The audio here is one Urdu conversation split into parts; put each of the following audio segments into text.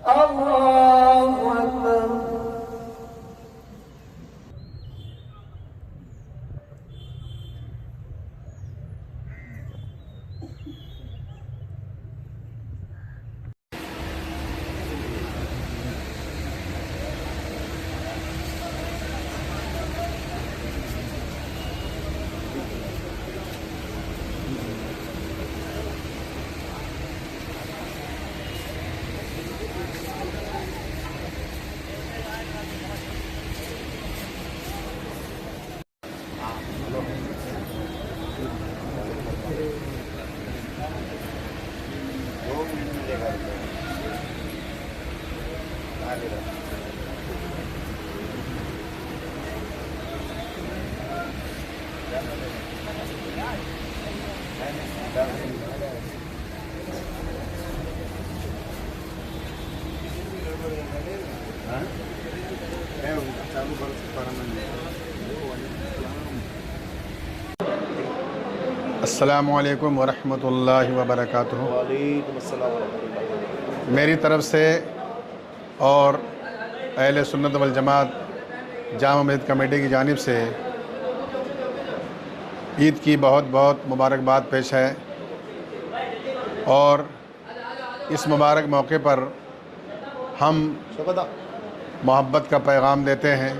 الله أكبر. السلام علیکم ورحمۃ اللہ وبرکاتہ۔ وعلیکم السلام ورحمۃ اللہ۔ میری طرف سے اور اہل سنت والجماعت جامع مسجد کمیٹی کی جانب سے عید کی بہت بہت مبارکباد پیش ہے، اور اس مبارک موقع پر ہم محبت کا پیغام دیتے ہیں،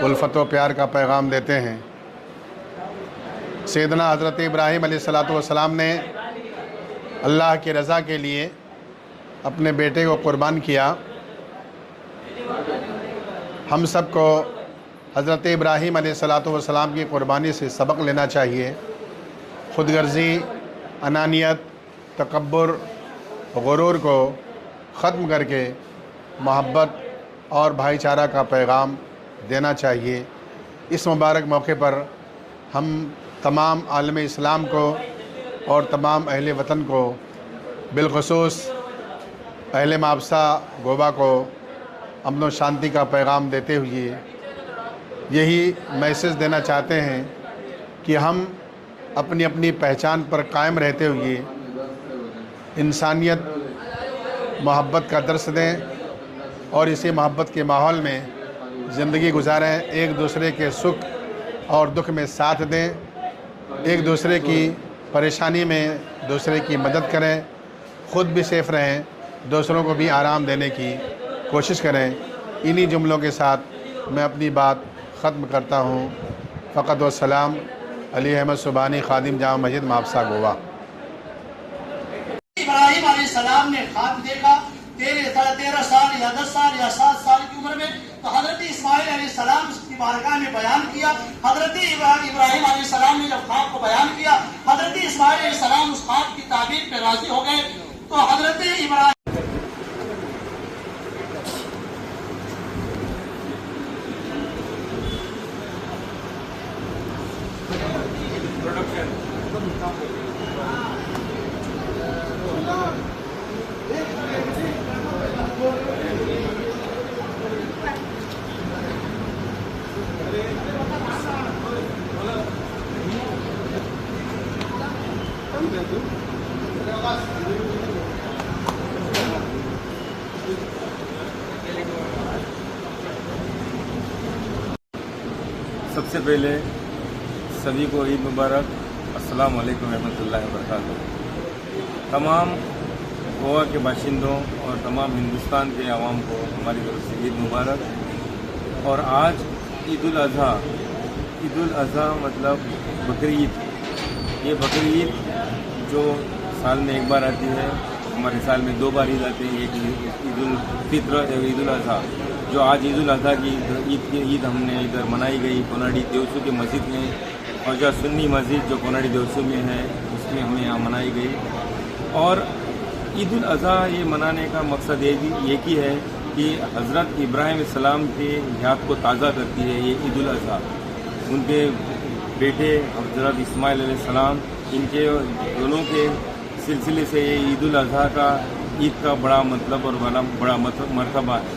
الفت و پیار کا پیغام دیتے ہیں۔ سیدنا حضرت ابراہیم علیہ السلام نے اللہ کی رضا کے لیے اپنے بیٹے کو قربان کیا۔ ہم سب کو حضرت ابراہیم علیہ السلام کی قربانی سے سبق لینا چاہیے۔ خود غرضی، انانیت، تکبر، غرور کو ختم کر کے محبت اور بھائی چارہ کا پیغام دینا چاہیے۔ اس مبارک موقع پر ہم تمام عالم اسلام کو اور تمام اہل وطن کو، بالخصوص اہل مابسہ گوبا کو امن و شانتی کا پیغام دیتے ہوئے یہی میسج دینا چاہتے ہیں کہ ہم اپنی اپنی پہچان پر قائم رہتے ہوئے انسانیت، محبت کا درس دیں اور اسی محبت کے ماحول میں زندگی گزاریں، ایک دوسرے کے سکھ اور دکھ میں ساتھ دیں، ایک دوسرے کی پریشانی میں دوسرے کی مدد کریں، خود بھی سیف رہیں، دوسروں کو بھی آرام دینے کی کوشش کریں۔ انہی جملوں کے ساتھ میں اپنی بات ختم کرتا ہوں۔ فقط والسلام، علی احمد سبحانی، خادم جامع مسجد مابسہ گوا۔ ابراہیم علیہ السلام نے خواب دیکھا 13 سال یا 10 سال یا 7 سال کی عمر میں، تو حضرت اسماعیل علیہ السلام اس کی بارگاہ میں بیان کیا۔ حضرت ابراہیم علیہ السلام نے جب خواب کو بیان کیا، حضرت اسماعیل علیہ السلام اس خواب کی تعبیر پہ راضی ہو گئے۔ تو حضرت ابراہیم سب سے پہلے سبھی کو عید مبارک، السلام علیکم ورحمۃ اللہ وبرکاتہ۔ تمام گوا کے باشندوں اور تمام ہندوستان کے عوام کو ہماری طرف سے عید مبارک۔ اور آج عید الاضحیٰ، عید الاضحیٰ مطلب بقرعید۔ یہ بقرعید جو سال میں ایک بار آتی ہے، ہمارے سال میں 2 بار عید آتی ہے، ایک عید الفطر اور عید الاضحیٰ۔ جو آج عید الاضحیٰ کی عید ہم نے ادھر منائی گئی کوناڈی دیوسو کی مسجد میں، اور جو سنی مسجد جو کوناڈی دیوسو میں ہے اس میں ہمیں یہاں منائی گئی۔ اور عید الاضحیٰ یہ منانے کا مقصد ایک ہی ہے کہ حضرت ابراہیم علیہ السلام کی یاد کو تازہ کرتی ہے یہ عید الاضحیٰ۔ ان کے بیٹے حضرت اسماعیل علیہ السلام، ان کے دونوں کے سلسلے سے یہ عید الاضحیٰ کا عید کا بڑا مطلب اور بڑا مرتبہ ہے۔